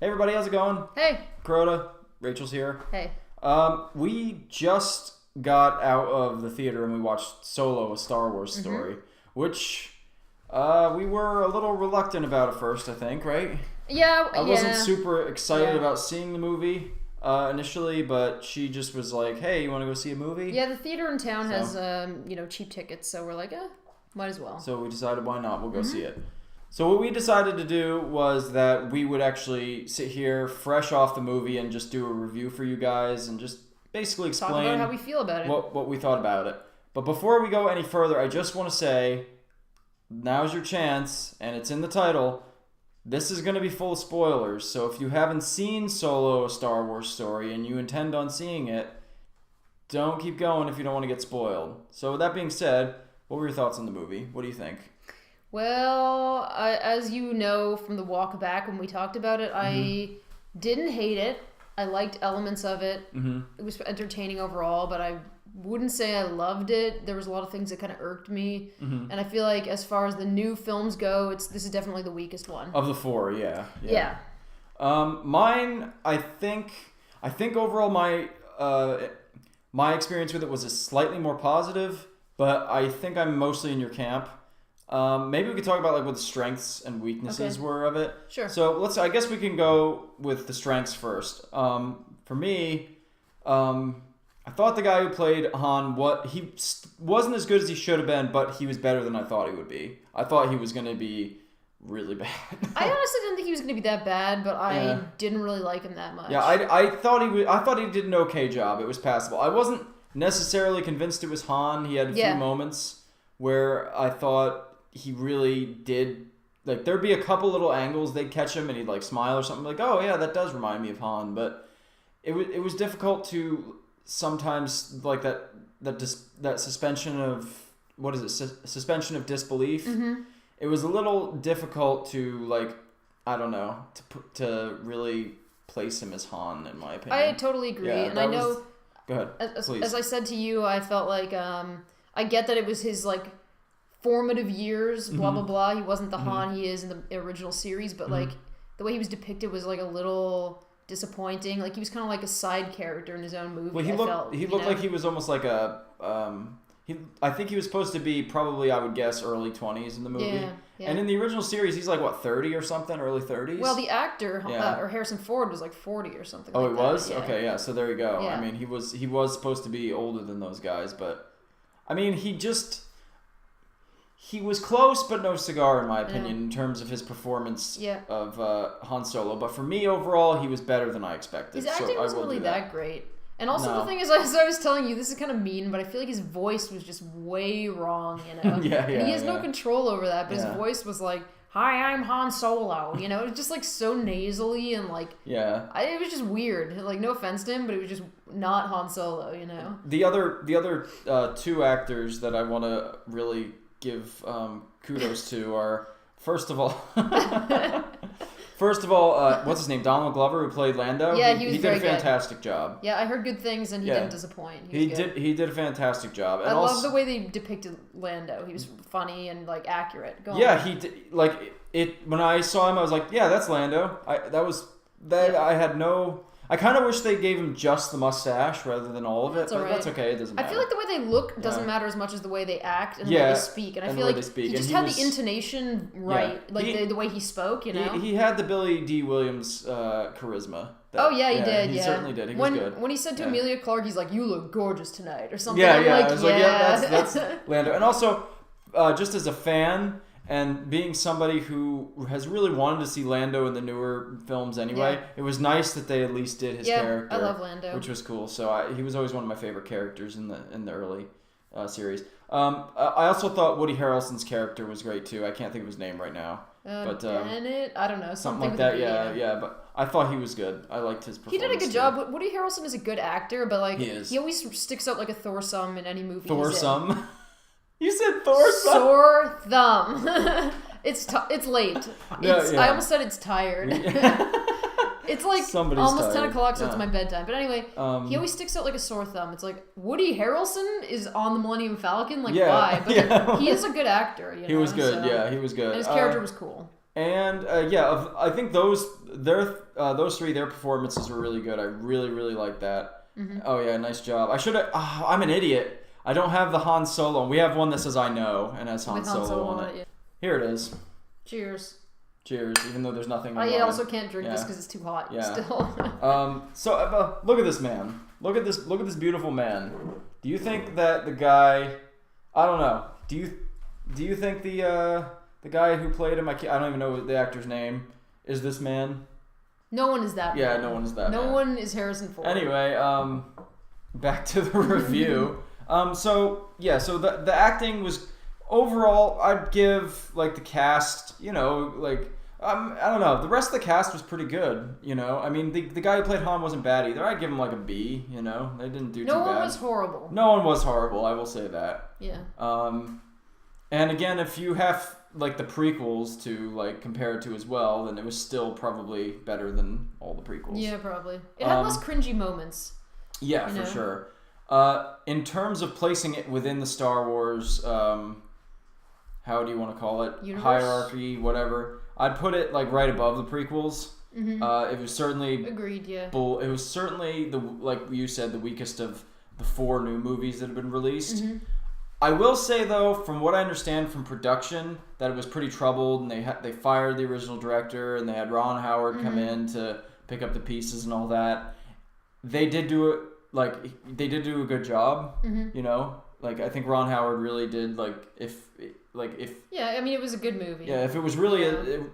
Hey everybody, how's it going? Hey. Crota, Rachel's here. Hey. We just got out of the theater and we watched Solo, a Star Wars story, which we were a little reluctant about at first, I think, right? Yeah, I wasn't super excited about seeing the movie initially, but she just was like, hey, you want to go see a movie? Yeah, the theater in town has, cheap tickets, so we're like, might as well. So we decided, why not? We'll go see it. So what we decided to do was that we would actually sit here fresh off the movie and just do a review for you guys and just basically explain Talk about how we feel about it. What we thought about it. But before we go any further, I just want to say, now's your chance, and it's in the title. This is going to be full of spoilers, so if you haven't seen Solo, a Star Wars story, and you intend on seeing it, don't keep going if you don't want to get spoiled. So with that being said, what were your thoughts on the movie? What do you think? Well, as you know from the walk back when we talked about it, I didn't hate it. I liked elements of it. It was entertaining overall, but I wouldn't say I loved it. There was a lot of things that kind of irked me. And I feel like as far as the new films go, this is definitely the weakest one. Of the four, yeah. Mine, I think overall my experience with it was slightly more positive, but I think I'm mostly in your camp. Maybe we could talk about like what the strengths and weaknesses were of it. Sure. So I guess we can go with the strengths first. For me, I thought the guy who played Han, wasn't as good as he should have been, but he was better than I thought he would be. I thought he was going to be really bad. I honestly didn't think he was going to be that bad, but I didn't really like him that much. Yeah, I thought he did an okay job. It was passable. I wasn't necessarily convinced it was Han. He had a few moments where I thought he really did, like, there'd be a couple little angles they'd catch him and he'd like smile or something, like, oh yeah, that does remind me of Han, but it was difficult to sometimes, like, that suspension of, what is it, suspension of disbelief. It was a little difficult to, like, I don't know, to really place him as Han, in my opinion. I totally agree, and I know, go ahead, please. As I said to you, I felt like, I get that it was his, like, formative years, blah blah blah. He wasn't the Han he is in the original series, but like the way he was depicted was like a little disappointing. Like he was kind of like a side character in his own movie. Well, he looked like he was almost like a I think he was supposed to be probably, I would guess, early 20s in the movie. Yeah. And in the original series, he's like, what, 30 or something, early 30s? Well, the actor, or Harrison Ford, was like 40 or something. Oh, like he that. was? Yeah. Okay, yeah. So there you go. Yeah. I mean, he was supposed to be older than those guys, but I mean, he was close, but no cigar, in my opinion, in terms of his performance of Han Solo. But for me, overall, he was better than I expected. His acting wasn't really that great. And also the thing is, as I was telling you, this is kind of mean, but I feel like his voice was just way wrong, you know? And he has no control over that, but his voice was like, hi, I'm Han Solo, you know? It was just like so nasally and like... it was just weird. Like, no offense to him, but it was just not Han Solo, you know? The other two actors that I want to really give kudos to are, first of all, what's his name? Donald Glover, who played Lando. Yeah, he did a fantastic job. Yeah, I heard good things, and he didn't disappoint. He did a fantastic job. And I love the way they depicted Lando. He was funny and like accurate. He did, like it. When I saw him, I was like, yeah, that's Lando. I had no. I kind of wish they gave him just the mustache rather than all of it, but that's okay. It doesn't matter. I feel like the way they look doesn't matter as much as the way they act and the way they speak. And I feel like he just had the intonation right, like the way he spoke, you know? He had the Billy D. Williams charisma. He did. He certainly did. He was good. When he said to Emilia Clarke, he's like, you look gorgeous tonight, or something. That's Lando. And also, just as a fan... And being somebody who has really wanted to see Lando in the newer films anyway, it was nice that they at least did his character. I love Lando, which was cool. So he was always one of my favorite characters in the early series. I also thought Woody Harrelson's character was great too. I can't think of his name right now, but Bennett, I don't know, something like that. Yeah. But I thought he was good. I liked his performance. He did a good job. Woody Harrelson is a good actor, but like he always sticks out like a Thor thumb in any movie. Thor thumb. You said Thor thumb. Sore thumb. It's late. I almost said it's tired. It's like almost 10 o'clock, so it's my bedtime. But anyway, he always sticks out like a sore thumb. It's like, Woody Harrelson is on the Millennium Falcon? Like, why? But he is a good actor, you know? He was good, he was good. And his character was cool. And, I think those those three, their performances were really good. I really, really liked that. Mm-hmm. Oh yeah, nice job. I should have. I'm an idiot. I don't have the Han Solo. We have one that says "I know" and has Han Solo on it. Yeah. Here it is. Cheers. Cheers. Even though there's nothing. I also can't drink this because it's too hot. Yeah. Still. So look at this man. Look at this beautiful man. Do you think that the guy? I don't know. Do you think the guy who played him? I don't even know the actor's name. Is this man? No one is that. Yeah, no one is that. No one is Harrison Ford. Anyway, back to the review. So the acting was overall. I'd give like the cast. I don't know. The rest of the cast was pretty good. I mean, the guy who played Han wasn't bad either. I'd give him like a B. They didn't do too bad. No one was horrible. No one was horrible. I will say that. Yeah. And again, if you have like the prequels to like compare it to as well, then it was still probably better than all the prequels. Yeah, probably. It had less cringy moments. Yeah, for sure. In terms of placing it within the Star Wars, how do you want to call it? Universe? Hierarchy, whatever. I'd put it like right above the prequels. Mm-hmm. It was certainly agreed. Yeah. It was certainly like you said, the weakest of the 4 new movies that have been released. Mm-hmm. I will say though, from what I understand from production, that it was pretty troubled, and they fired the original director, and they had Ron Howard come in to pick up the pieces and all that. They did do it a good job. Mm-hmm. I think Ron Howard really did if. Yeah, I mean it was a good movie. Yeah, if it was really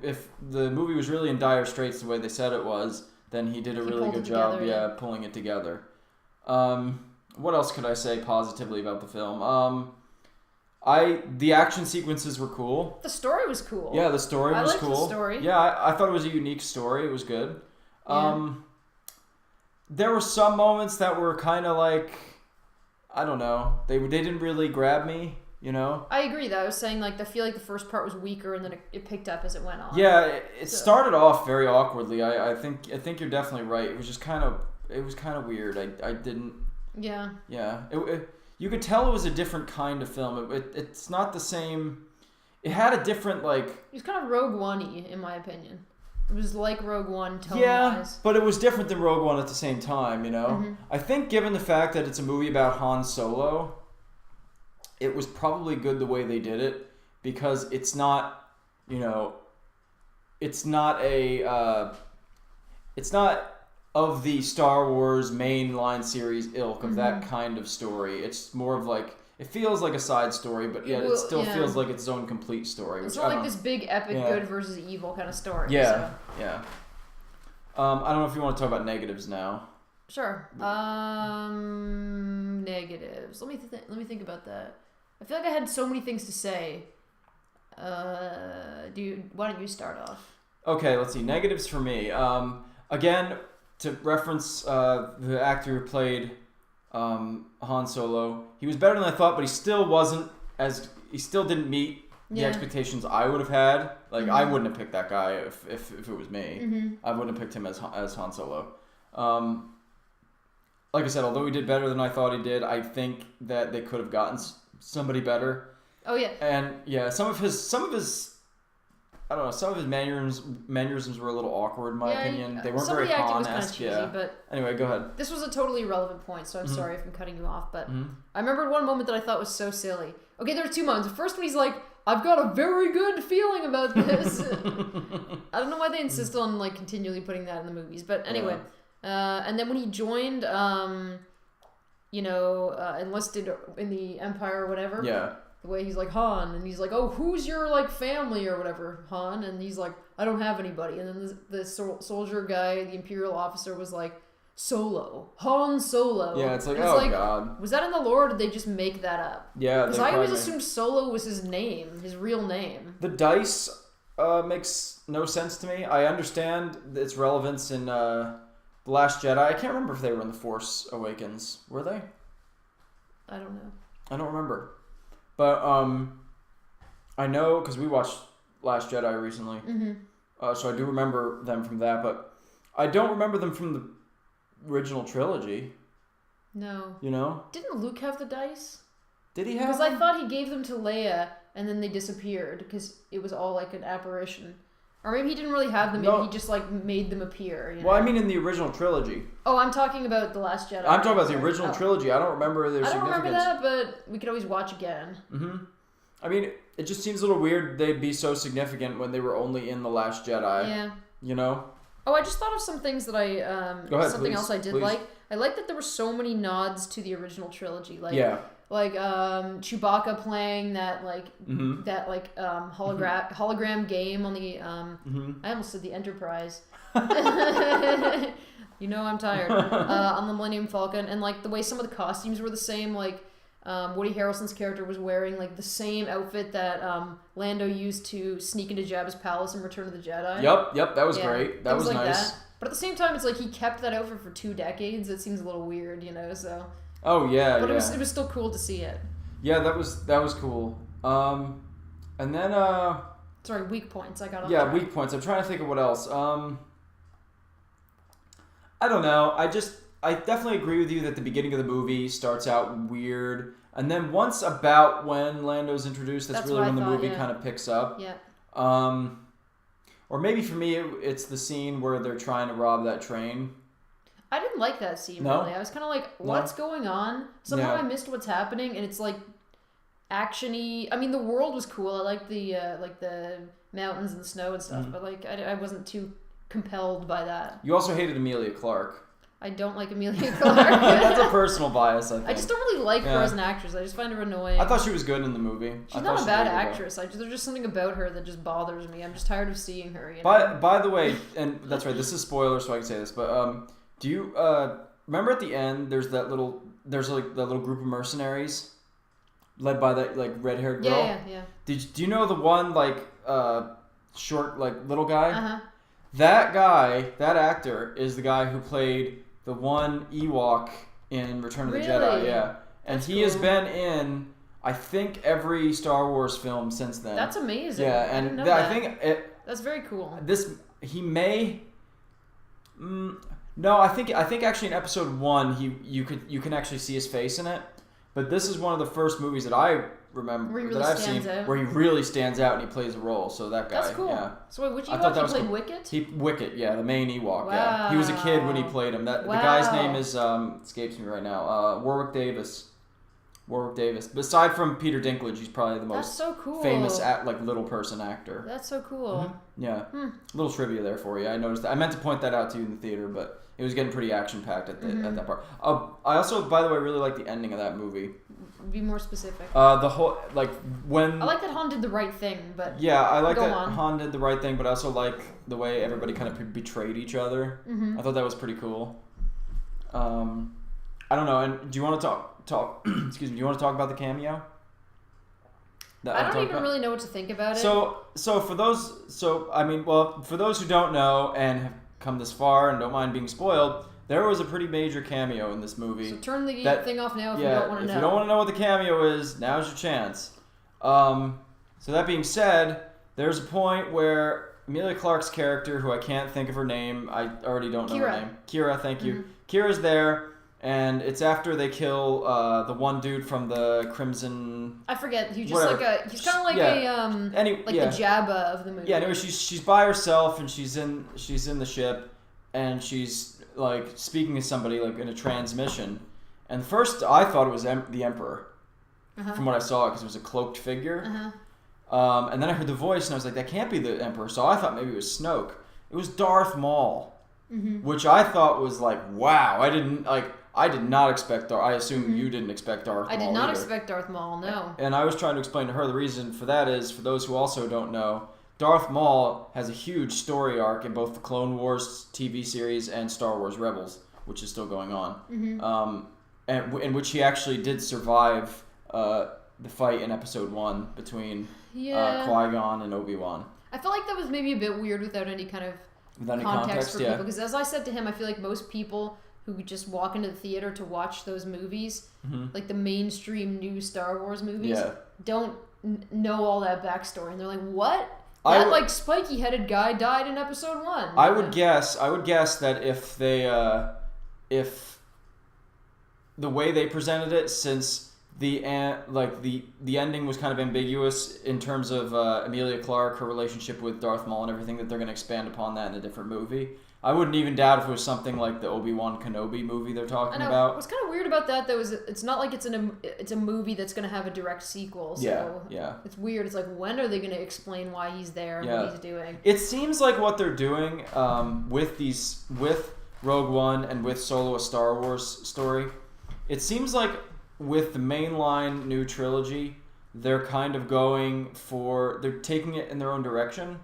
if the movie was really in dire straits the way they said it was, then he did a really good job. Yeah, pulling it together. What else could I say positively about the film? The action sequences were cool. The story was cool. Yeah, the story was cool. I liked the story. Yeah, I thought it was a unique story. It was good. Yeah. There were some moments that were kind of like, I don't know. They didn't really grab me. I agree though. I was saying I feel like the first part was weaker and then it picked up as it went on. Yeah, it started off very awkwardly. I think you're definitely right. It was just kind of weird. I didn't. Yeah. Yeah. You could tell it was a different kind of film. It's not the same. It had a different It was kind of Rogue One-y, in my opinion. It was like Rogue One tone-wise. Yeah, but it was different than Rogue One at the same time. Mm-hmm. I think given the fact that it's a movie about Han Solo, it was probably good the way they did it because it's not, it's not of the Star Wars mainline series ilk of that kind of story. It's more of it feels like a side story, but yet it still feels like its own complete story. It's not like this big epic good versus evil kind of story. Yeah, yeah. I don't know if you want to talk about negatives now. Sure. Negatives. Let me think about that. I feel like I had so many things to say. Why don't you start off? Okay, let's see. Negatives for me. Again, to reference the actor who played Han Solo, he was better than I thought, but he still didn't meet the expectations I would have had. I wouldn't have picked that guy if it was me. Mm-hmm. I wouldn't have picked him as Han Solo. Like I said, although he did better than I thought he did, I think that they could have gotten somebody better. Oh yeah. And yeah, some of his I don't know, some of his mannerisms were a little awkward in my opinion. They weren't very Han-esque. But anyway, go ahead. This was a totally irrelevant point, so I'm sorry if I'm cutting you off, but I remembered one moment that I thought was so silly. Okay, there were 2 moments. The first when he's like, I've got a very good feeling about this. I don't know why they insist on continually putting that in the movies, but anyway. And then when he joined enlisted in the Empire or whatever. Yeah. The way he's like, Han, and he's like, oh, who's your family or whatever, Han? And he's like, I don't have anybody. And then the soldier guy, the Imperial officer, was like, Solo. Han Solo. Yeah, it's God. Was that in the lore, or did they just make that up? Yeah. Because I always assumed Solo was his name, his real name. The dice makes no sense to me. I understand its relevance in The Last Jedi. I can't remember if they were in The Force Awakens. Were they? I don't know. I don't remember. But I know because we watched Last Jedi recently. Mm-hmm. So I do remember them from that, but I don't remember them from the original trilogy. No. Didn't Luke have the dice? Did he have? Because I thought he gave them to Leia and then they disappeared because it was all an apparition. Or maybe he didn't really have them. Maybe he just like made them appear. You know? Well, I mean in the original trilogy. Oh, I'm talking about The Last Jedi. I'm talking about the original trilogy. I don't remember their significance. I don't remember that, but we could always watch again. Mm-hmm. I mean, it just seems a little weird they'd be so significant when they were only in The Last Jedi. Yeah. You know? Oh, I just thought of some things that I Go ahead, something please, else I did please. like. I like that there were so many nods to the original trilogy. Like, yeah. Like Chewbacca playing that hologram game on the I almost said the Enterprise. You know I'm tired. On the Millennium Falcon, and like the way some of the costumes were the same. Like Woody Harrelson's character was wearing like the same outfit that Lando used to sneak into Jabba's palace in Return of the Jedi. Yep, that was great. That was like nice. That. But at the same time, it's like he kept that outfit for 2 decades. It seems a little weird, you know. So. Oh yeah, but it was still cool to see it. Yeah, that was cool. And then sorry, weak points. I got off track. Weak points. I'm trying to think of what else. I don't know. I definitely agree with you that the beginning of the movie starts out weird, and then once about when Lando's introduced, that's really when the movie kind of picks up. Yeah. Or maybe for me, it's the scene where they're trying to rob that train. I didn't like that scene, really. I was kind of like, what's going on? Somehow I missed what's happening, and it's like action-y. I mean, the world was cool. I liked the mountains and the snow and stuff, but like I wasn't too compelled by that. You also hated Emilia Clarke. I don't like Emilia Clarke. That's a personal bias, I think. I just don't really like her as an actress. I just find her annoying. I thought she was good in the movie. She's not a bad actress. There's just something about her that just bothers me. I'm just tired of seeing her. You know? By the way, and that's right, this is spoiler, so I can say this, but do you remember at the end? There's like the little group of mercenaries, led by that like red-haired girl. Yeah. Do you know the one like short like little guy? Uh-huh. That guy, that actor, is the guy who played the one Ewok in Return of the Jedi. Yeah, and he has been in I think every Star Wars film since then. That's amazing. Yeah, and I think that's very cool. He may. No, I think actually in episode 1 you can actually see his face in it, but this is one of the first movies that I remember that I've seen where he really stands out and he plays a role. So that guy, that's cool. Yeah. So wait, which Ewok he played? Wicket? Wicket, yeah, the main Ewok. Wow. Yeah, he was a kid when he played him. The guy's name is escapes me right now. Warwick Davis. Aside from Peter Dinklage, he's probably the most famous little person actor. That's so cool. Mm-hmm. Yeah. Little trivia there for you. I noticed that. I meant to point that out to you in the theater, but it was getting pretty action packed at that part. I also, by the way, really like the ending of that movie. Be more specific. The whole when I like that Han did the right thing, but I like that Han did the right thing, but I also like the way everybody kind of betrayed each other. Mm-hmm. I thought that was pretty cool. I don't know. And do you want to talk? Excuse me. Do you want to talk about the cameo? I don't even really know what to think about it. So for those who don't know and have come this far and don't mind being spoiled, there was a pretty major cameo in this movie. So turn the thing off now if you don't want to know. If you don't want to know what the cameo is, now's your chance. So that being said, there's a point where Emilia Clarke's character, who I can't think of her name, I already don't know her name. Kira, thank you. Kira's there. And it's after they kill the one dude from the Crimson. I forget. He's kind of like the Jabba of the movie. Yeah. Anyway, she's by herself and she's in the ship, and she's like speaking to somebody like in a transmission. And first I thought it was the Emperor, from what I saw, because it was a cloaked figure. And then I heard the voice and I was like, that can't be the Emperor. So I thought maybe it was Snoke. It was Darth Maul, which I thought was like, wow. I did not expect Darth. I assume you didn't expect Darth Maul. I did not expect Darth Maul, no. And I was trying to explain to her the reason for that is, for those who also don't know, Darth Maul has a huge story arc in both the Clone Wars TV series and Star Wars Rebels, which is still going on. And in which he actually did survive the fight in Episode 1 between Qui-Gon and Obi-Wan. I felt like that was maybe a bit weird without any kind of context for people. Because as I said to him, I feel like most people who just walk into the theater to watch those movies, like the mainstream new Star Wars movies, don't know all that backstory, and they're like, "What? That spiky-headed guy died in Episode 1." I would guess that if the way they presented it, since the ending was kind of ambiguous in terms of Emilia Clarke, her relationship with Darth Maul and everything, that they're going to expand upon that in a different movie. I wouldn't even doubt if it was something like the Obi-Wan Kenobi movie they're talking about. What's kind of weird about that, though, is it's not like it's a movie that's going to have a direct sequel. So yeah. It's weird. It's like, when are they going to explain why he's there and what he's doing? It seems like what they're doing with Rogue One and with Solo, a Star Wars story, it seems like with the mainline new trilogy, they're kind of they're taking it in their own direction.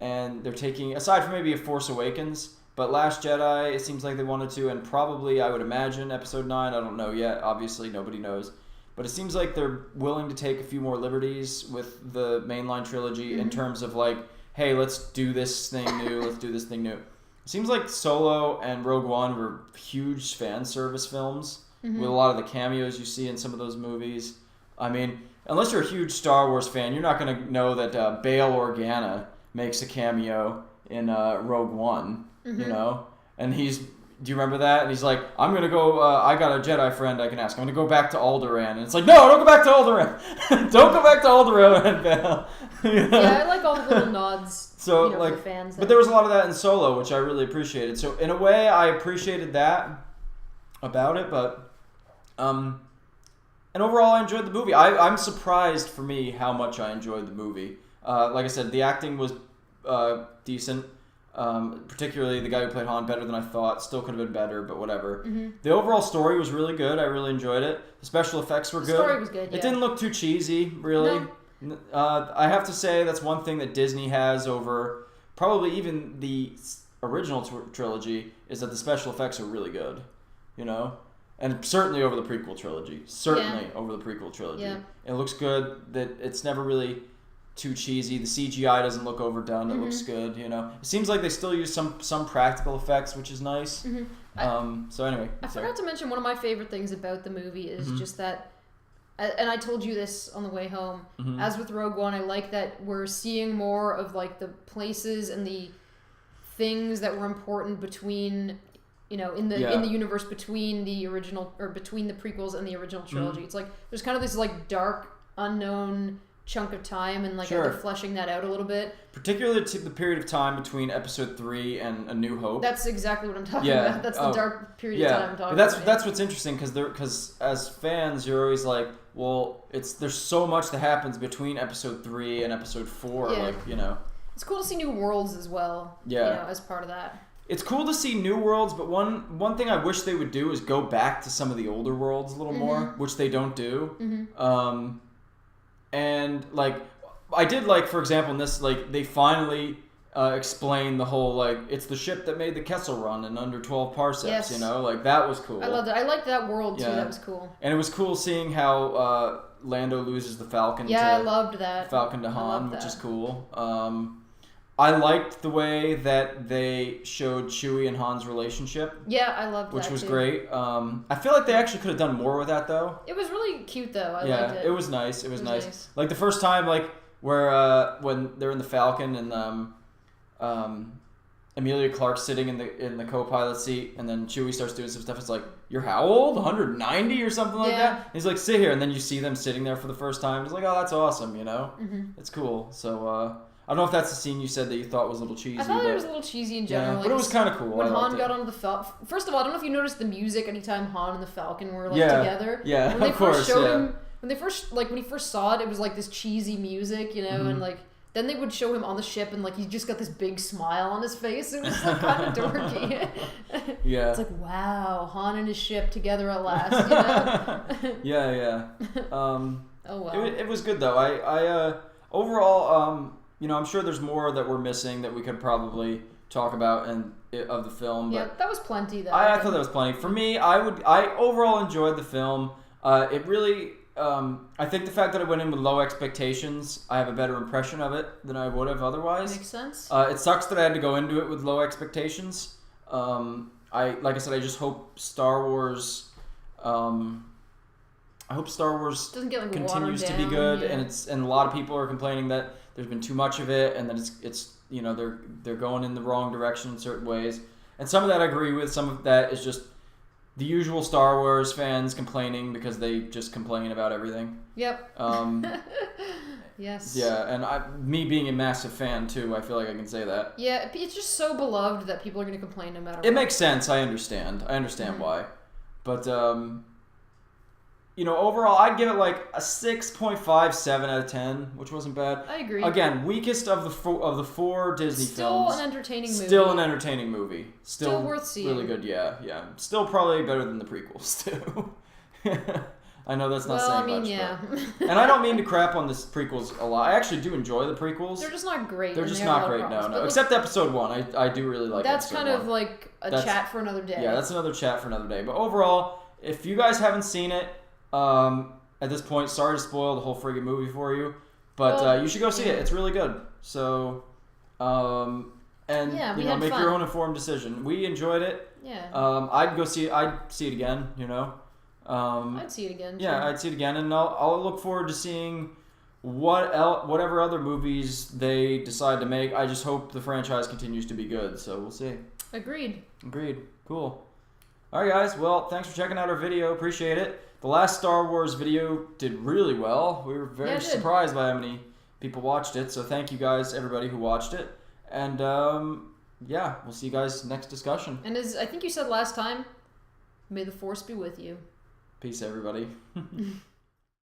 And they're taking, aside from maybe a Force Awakens, but Last Jedi, it seems like they wanted to, and probably, I would imagine, Episode 9, I don't know yet, obviously, nobody knows. But it seems like they're willing to take a few more liberties with the mainline trilogy in terms of like, hey, let's do this thing new, It seems like Solo and Rogue One were huge fan service films, with a lot of the cameos you see in some of those movies. I mean, unless you're a huge Star Wars fan, you're not going to know that Bail Organa makes a cameo in Rogue One, you know? And do you remember that? And he's like, I'm going to go, I got a Jedi friend I can ask. I'm going to go back to Alderaan. And it's like, no, don't go back to Alderaan. Don't go back to Alderaan, Bail. Yeah, I like all the little nods for the fans. But there was a lot of that in Solo, which I really appreciated. So in a way, I appreciated that about it, but... and overall, I enjoyed the movie. I'm surprised, for me, how much I enjoyed the movie. Like I said, the acting was decent. Particularly the guy who played Han, better than I thought. Still could have been better, but whatever. The overall story was really good. I really enjoyed it. The special effects were good. The story was good, yeah. It didn't look too cheesy, really. No. I have to say that's one thing that Disney has over probably even the original trilogy, is that the special effects are really good. You know? And certainly over the prequel trilogy. Yeah. It looks good. That it's never really too cheesy. The CGI doesn't look overdone. It looks good, you know. It seems like they still use some practical effects, which is nice. So anyway. I forgot to mention one of my favorite things about the movie is just that, and I told you this on the way home, as with Rogue One, I like that we're seeing more of like the places and the things that were important between... in the universe between the original, or between the prequels and the original trilogy. It's like there's kind of this like dark, unknown chunk of time, and like they're fleshing that out a little bit. Particularly to the period of time between Episode 3 and A New Hope. That's exactly what I'm talking about. That's the dark period of time I'm talking about. That's what's interesting, because as fans, you're always like, well, there's so much that happens between Episode 3 and Episode 4, It's cool to see new worlds as well. As part of that. It's cool to see new worlds, but one thing I wish they would do is go back to some of the older worlds a little more, which they don't do. And like, I did like, for example, in this, like, they finally explain the whole, like, it's the ship that made the Kessel Run in under 12 parsecs, like, that was cool. I loved it. I liked that world too. That was cool. And it was cool seeing how Lando loses the Falcon. I loved that. Falcon to Han, which is cool. I liked the way that they showed Chewie and Han's relationship. Yeah, I loved that, which was great. I feel like they actually could have done more with that, though. It was really cute, though. I liked it. It was nice. It was nice. Like, the first time, like, where when they're in the Falcon and Emilia Clarke's sitting in the co-pilot seat, and then Chewie starts doing some stuff. It's like, you're how old? 190 or something like that? And he's like, sit here. And then you see them sitting there for the first time. It's like, oh, that's awesome, It's cool. So, I don't know if that's the scene you said that you thought was a little cheesy. I thought it was a little cheesy in general. Yeah, but it was kind of cool. When Han got onto the Falcon... First of all, I don't know if you noticed the music anytime Han and the Falcon were, together. Yeah, when they first showed him... When he first saw it, it was, like, this cheesy music, and, like... Then they would show him on the ship, and, like, he just got this big smile on his face. It was, like, kind of dorky. Yeah. It's like, wow, Han and his ship together at last, Yeah. Oh, well. It was good, though. I overall... I'm sure there's more that we're missing that we could probably talk about of the film. But that was plenty, though. I thought that was plenty. For me, I overall enjoyed the film. It really, I think the fact that I went in with low expectations, I have a better impression of it than I would have otherwise. Makes sense. It sucks that I had to go into it with low expectations. Like I said, I just hope Star Wars. I hope Star Wars continues to be good, and a lot of people are complaining that there's been too much of it, and that it's they're going in the wrong direction in certain ways. And some of that I agree with. Some of that is just the usual Star Wars fans complaining because they just complain about everything. Yep. Yes. Yeah, and me being a massive fan too, I feel like I can say that. Yeah, it's just so beloved that people are going to complain no matter what. It makes sense. I understand why. But, overall, I'd give it like a 6.57 out of 10, which wasn't bad. I agree. Again, weakest of the four Disney Still films. an entertaining movie. Still an entertaining movie. Still worth seeing. Really good, yeah. Still probably better than the prequels, too. I know that's not saying much. Yeah. And I don't mean to crap on the prequels a lot. I actually do enjoy the prequels. They're just not great. They're just not great, no. Except episode 1. I do really like that's episode kind 1. of like a chat for another day. Yeah, that's another chat for another day. But overall, if you guys haven't seen it, at this point, sorry to spoil the whole friggin' movie for you. But you should go see it. It's really good. So, make your own informed decision. We enjoyed it. Yeah. I'd see it again, I'd see it again. Yeah, I'd see it again, and I'll look forward to seeing whatever other movies they decide to make. I just hope the franchise continues to be good. So we'll see. Agreed. Cool. All right, guys. Well, thanks for checking out our video. Appreciate it. The last Star Wars video did really well. We were very surprised by how many people watched it. So thank you guys, everybody who watched it, and we'll see you guys next discussion. And as I think you said last time, may the Force be with you. Peace, everybody.